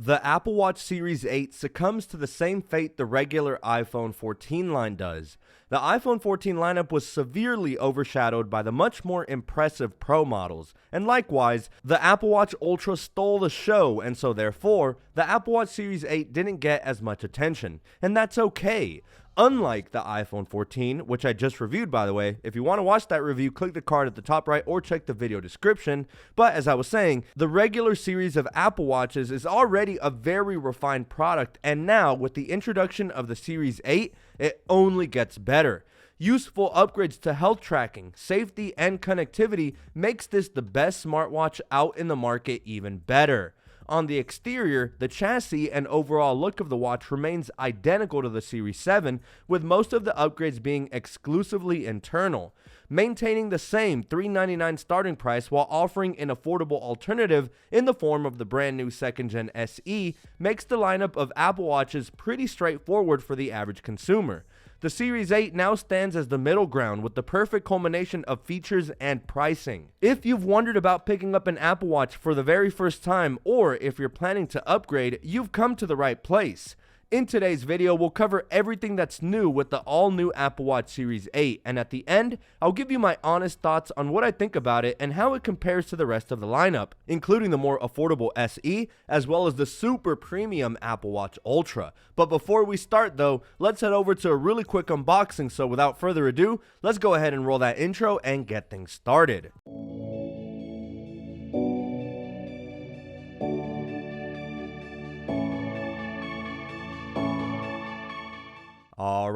The Apple Watch Series 8 succumbs to the same fate the regular iPhone 14 line does. The iPhone 14 lineup was severely overshadowed by the much more impressive Pro models, and likewise, the Apple Watch Ultra stole the show, and so therefore, the Apple Watch Series 8 didn't get as much attention, and that's okay. Unlike the iPhone 14, which I just reviewed by the way, if you want to watch that review, click the card at the top right or check the video description. But as I was saying, the regular series of Apple Watches is already a very refined product, and now with the introduction of the Series 8, it only gets better. Useful upgrades to health tracking, safety, and connectivity makes this the best smartwatch out in the market even better. On the exterior, the chassis and overall look of the watch remains identical to the Series 7, with most of the upgrades being exclusively internal. Maintaining the same $399 starting price while offering an affordable alternative in the form of the brand new 2nd Gen SE makes the lineup of Apple Watches pretty straightforward for the average consumer. The Series 8 now stands as the middle ground with the perfect culmination of features and pricing. If you've wondered about picking up an Apple Watch for the very first time, or if you're planning to upgrade, you've come to the right place. In today's video, we'll cover everything that's new with the all-new Apple Watch Series 8, and at the end, I'll give you my honest thoughts on what I think about it and how it compares to the rest of the lineup, including the more affordable SE, as well as the super premium Apple Watch Ultra. But before we start though, let's head over to a really quick unboxing, so without further ado, let's go ahead and roll that intro and get things started.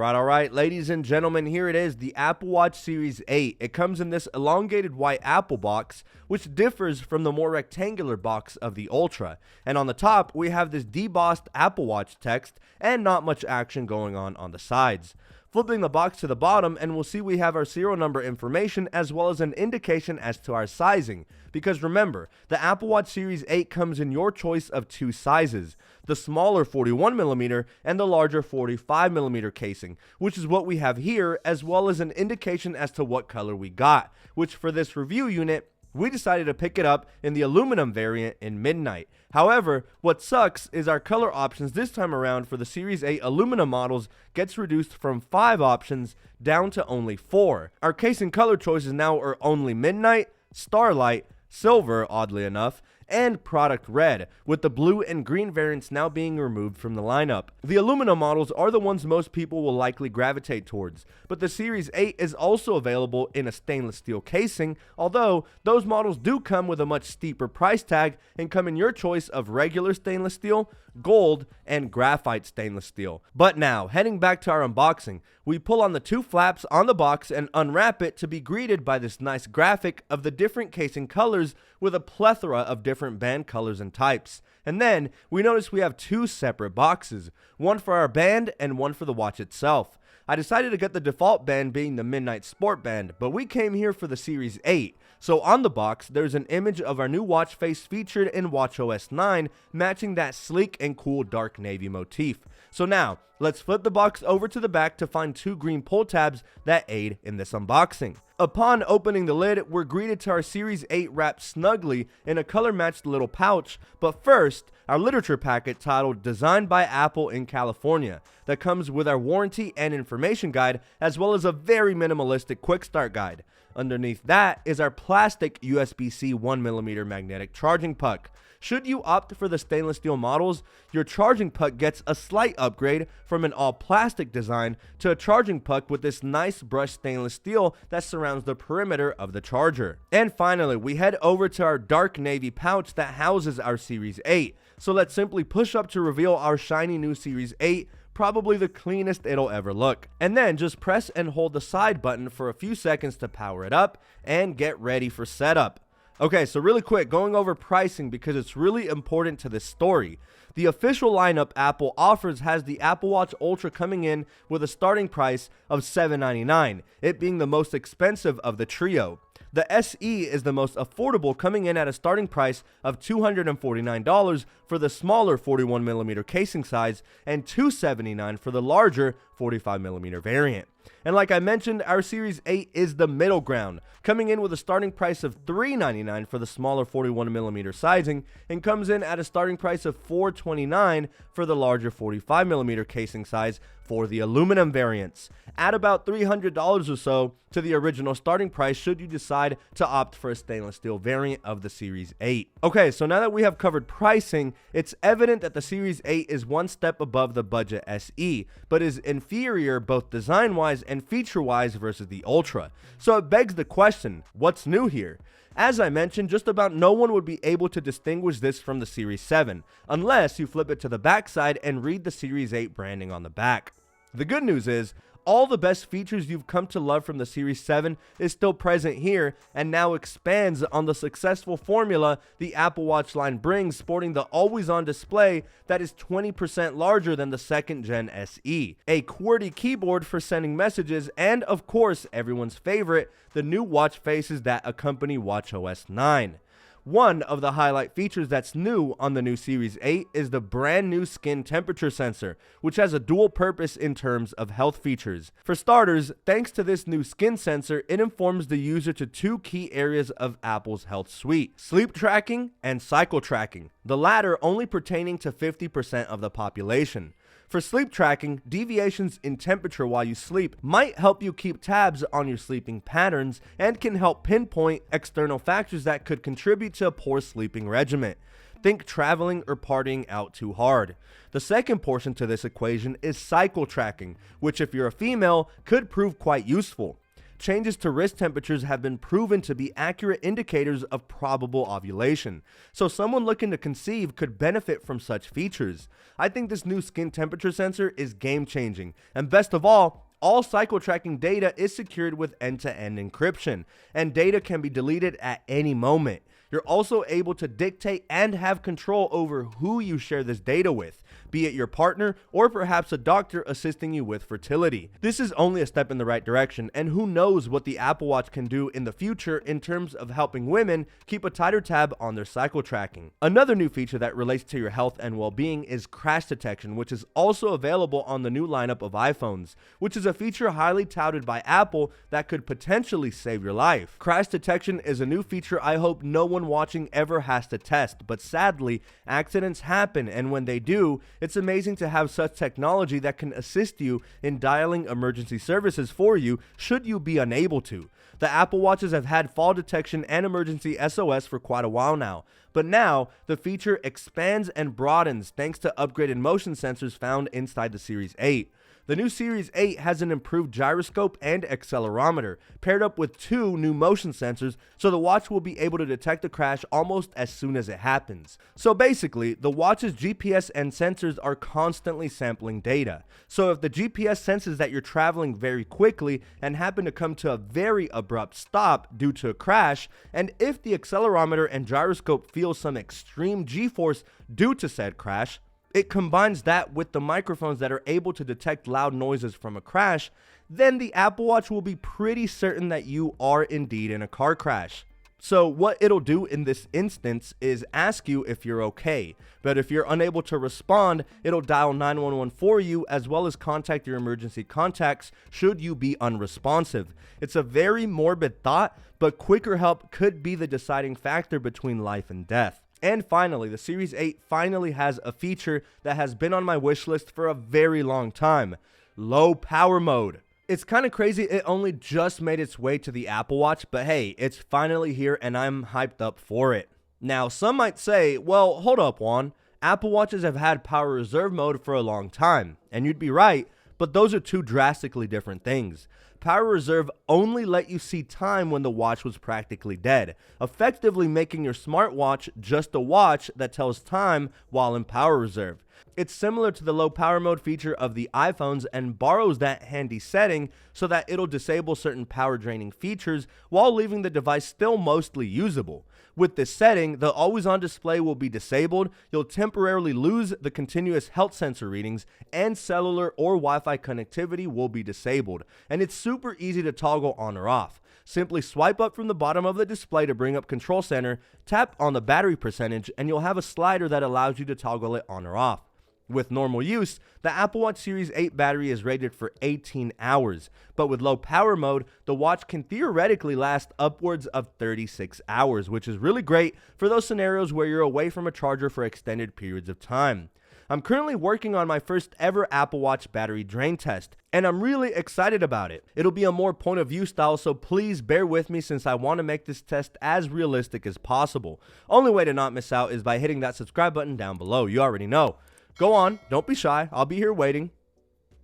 Alright, ladies and gentlemen, here it is, the Apple Watch Series 8. It comes in this elongated white Apple box, which differs from the more rectangular box of the Ultra. And on the top, we have this debossed Apple Watch text and not much action going on the sides. Flipping the box to the bottom, and we'll see we have our serial number information as well as an indication as to our sizing. Because remember, the Apple Watch Series 8 comes in your choice of two sizes, the smaller 41mm and the larger 45mm casing, which is what we have here, as well as an indication as to what color we got, which for this review unit, we decided to pick it up in the aluminum variant in midnight. However, what sucks is our color options this time around for the Series 8 aluminum models gets reduced from 5 options down to only 4. Our casing color choices now are only midnight, starlight, silver, oddly enough, and product red, with the blue and green variants now being removed from the lineup. The aluminum models are the ones most people will likely gravitate towards, but the Series 8 is also available in a stainless steel casing, although those models do come with a much steeper price tag and come in your choice of regular stainless steel, gold, and graphite stainless steel. But now, heading back to our unboxing, we pull on the two flaps on the box and unwrap it to be greeted by this nice graphic of the different casing colors with a plethora of different band colors and types. And then we notice we have two separate boxes, one for our band and one for the watch itself. I decided to get the default band being the Midnight Sport band, but we came here for the Series 8. So on the box, there's an image of our new watch face featured in watchOS 9, matching that sleek and cool dark navy motif. So now, let's flip the box over to the back to find two green pull tabs that aid in this unboxing. Upon opening the lid, we're greeted to our Series 8 wrapped snugly in a color-matched little pouch, but first, our literature packet titled Designed by Apple in California that comes with our warranty and information guide, as well as a very minimalistic quick start guide. Underneath that is our plastic USB-C 1mm magnetic charging puck. Should you opt for the stainless steel models, your charging puck gets a slight upgrade from an all-plastic design to a charging puck with this nice brushed stainless steel that surrounds the perimeter of the charger. And finally, we head over to our dark navy pouch that houses our Series 8. So let's simply push up to reveal our shiny new Series 8, probably the cleanest it'll ever look. And then just press and hold the side button for a few seconds to power it up and get ready for setup. Okay, so really quick, going over pricing because it's really important to this story. The official lineup Apple offers has the Apple Watch Ultra coming in with a starting price of $799, it being the most expensive of the trio. The SE is the most affordable, coming in at a starting price of $249 for the smaller 41mm casing size and $279 for the larger 45mm variant. And like I mentioned, our Series 8 is the middle ground, coming in with a starting price of $399 for the smaller 41mm sizing and comes in at a starting price of $429 for the larger 45mm casing size for the aluminum variants. Add about $300 or so to the original starting price should you decide to opt for a stainless steel variant of the Series 8. Okay, so now that we have covered pricing, it's evident that the Series 8 is one step above the budget SE, but is inferior both design-wise and feature-wise versus the Ultra. So it begs the question, what's new here? As I mentioned, just about no one would be able to distinguish this from the Series 7, unless you flip it to the backside and read the Series 8 branding on the back. The good news is, all the best features you've come to love from the Series 7 is still present here and now expands on the successful formula the Apple Watch line brings, sporting the always-on display that is 20% larger than the 2nd Gen SE, a QWERTY keyboard for sending messages, and of course, everyone's favorite, the new watch faces that accompany watchOS 9. One of the highlight features that's new on the new Series 8 is the brand new skin temperature sensor, which has a dual purpose in terms of health features. For starters, thanks to this new skin sensor, it informs the user to two key areas of Apple's health suite: sleep tracking and cycle tracking, the latter only pertaining to 50% of the population. For sleep tracking, deviations in temperature while you sleep might help you keep tabs on your sleeping patterns and can help pinpoint external factors that could contribute to a poor sleeping regimen. Think traveling or partying out too hard. The second portion to this equation is cycle tracking, which if you're a female could prove quite useful. Changes to wrist temperatures have been proven to be accurate indicators of probable ovulation, so someone looking to conceive could benefit from such features. I think this new skin temperature sensor is game-changing, and best of all cycle tracking data is secured with end-to-end encryption, and data can be deleted at any moment. You're also able to dictate and have control over who you share this data with, be it your partner or perhaps a doctor assisting you with fertility. This is only a step in the right direction, and who knows what the Apple Watch can do in the future in terms of helping women keep a tighter tab on their cycle tracking. Another new feature that relates to your health and well-being is crash detection, which is also available on the new lineup of iPhones, which is a feature highly touted by Apple that could potentially save your life. Crash detection is a new feature I hope no one watching ever has to test, but sadly, accidents happen, and when they do, it's amazing to have such technology that can assist you in dialing emergency services for you should you be unable to. The Apple Watches have had fall detection and emergency SOS for quite a while now, but now the feature expands and broadens thanks to upgraded motion sensors found inside the Series 8. The new Series 8 has an improved gyroscope and accelerometer, paired up with two new motion sensors, so the watch will be able to detect a crash almost as soon as it happens. So basically, the watch's GPS and sensors are constantly sampling data. So if the GPS senses that you're traveling very quickly and happen to come to a very abrupt stop due to a crash, and if the accelerometer and gyroscope feel some extreme G-force due to said crash, it combines that with the microphones that are able to detect loud noises from a crash, then the Apple Watch will be pretty certain that you are indeed in a car crash. So what it'll do in this instance is ask you if you're okay, but if you're unable to respond, it'll dial 911 for you as well as contact your emergency contacts should you be unresponsive. It's a very morbid thought, but quicker help could be the deciding factor between life and death. And finally, the Series 8 finally has a feature that has been on my wish list for a very long time: low power mode. It's kind of crazy it only just made its way to the Apple Watch, but hey, it's finally here and I'm hyped up for it. Now, some might say, well, hold up, Juan. Apple Watches have had power reserve mode for a long time, and you'd be right, but those are two drastically different things. Power reserve only let you see time when the watch was practically dead, effectively making your smartwatch just a watch that tells time while in power reserve. It's similar to the low power mode feature of the iPhones and borrows that handy setting so that it'll disable certain power draining features while leaving the device still mostly usable. With this setting, the always-on display will be disabled, you'll temporarily lose the continuous health sensor readings, and cellular or Wi-Fi connectivity will be disabled. And it's super easy to toggle on or off. Simply swipe up from the bottom of the display to bring up Control Center, tap on the battery percentage, and you'll have a slider that allows you to toggle it on or off. With normal use, the Apple Watch Series 8 battery is rated for 18 hours, but with low power mode, the watch can theoretically last upwards of 36 hours, which is really great for those scenarios where you're away from a charger for extended periods of time. I'm currently working on my first ever Apple Watch battery drain test, and I'm really excited about it. It'll be a more point of view style, so please bear with me since I want to make this test as realistic as possible. Only way to not miss out is by hitting that subscribe button down below. You already know. Go on, don't be shy, I'll be here waiting.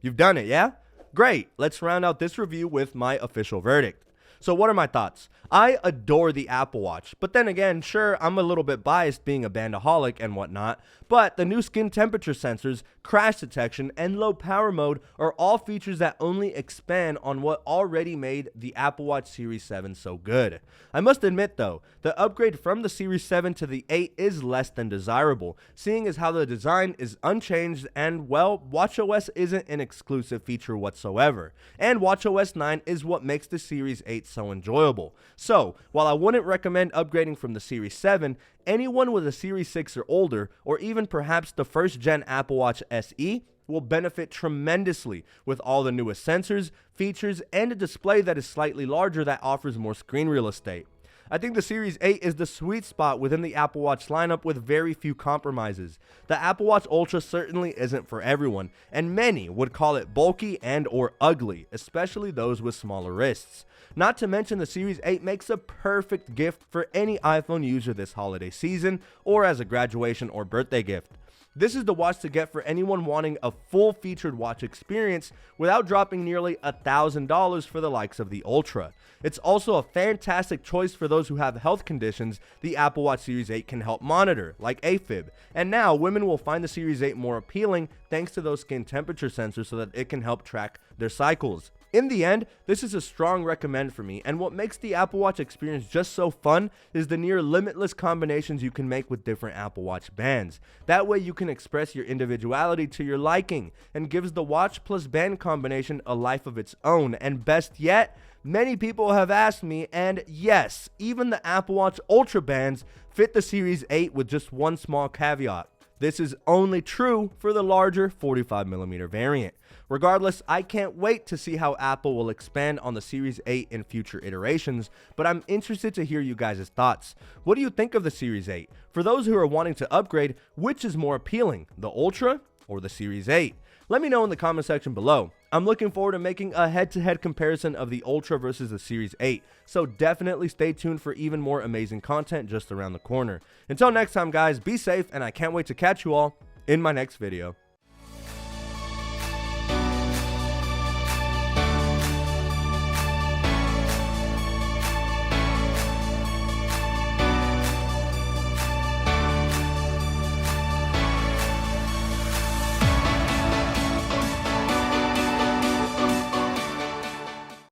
You've done it, yeah? Great, let's round out this review with my official verdict. So what are my thoughts? I adore the Apple Watch, but then again, sure, I'm a little bit biased being a bandaholic and whatnot, but the new skin temperature sensors, crash detection, and low power mode are all features that only expand on what already made the Apple Watch Series 7 so good. I must admit though, the upgrade from the Series 7 to the 8 is less than desirable, seeing as how the design is unchanged and, well, watchOS isn't an exclusive feature whatsoever, and watchOS 9 is what makes the Series 8 so enjoyable. So, while I wouldn't recommend upgrading from the Series 7, anyone with a Series 6 or older, or even perhaps the first gen Apple Watch SE, will benefit tremendously with all the newest sensors, features, and a display that is slightly larger that offers more screen real estate. I think the Series 8 is the sweet spot within the Apple Watch lineup with very few compromises. The Apple Watch Ultra certainly isn't for everyone, and many would call it bulky and or ugly, especially those with smaller wrists. Not to mention the Series 8 makes a perfect gift for any iPhone user this holiday season or as a graduation or birthday gift. This is the watch to get for anyone wanting a full featured watch experience without dropping nearly $1,000 for the likes of the Ultra. It's also a fantastic choice for those who have health conditions the Apple Watch Series 8 can help monitor, like AFib. And now women will find the Series 8 more appealing thanks to those skin temperature sensors so that it can help track their cycles. In the end, this is a strong recommend for me, and what makes the Apple Watch experience just so fun is the near limitless combinations you can make with different Apple Watch bands. That way you can express your individuality to your liking, and gives the watch plus band combination a life of its own. And best yet, many people have asked me, and yes, even the Apple Watch Ultra bands fit the Series 8 with just one small caveat. This is only true for the larger 45mm variant. Regardless, I can't wait to see how Apple will expand on the Series 8 in future iterations, but I'm interested to hear you guys' thoughts. What do you think of the Series 8? For those who are wanting to upgrade, which is more appealing, the Ultra or the Series 8? Let me know in the comment section below. I'm looking forward to making a head-to-head comparison of the Ultra versus the Series 8, so definitely stay tuned for even more amazing content just around the corner. Until next time guys, be safe, and I can't wait to catch you all in my next video.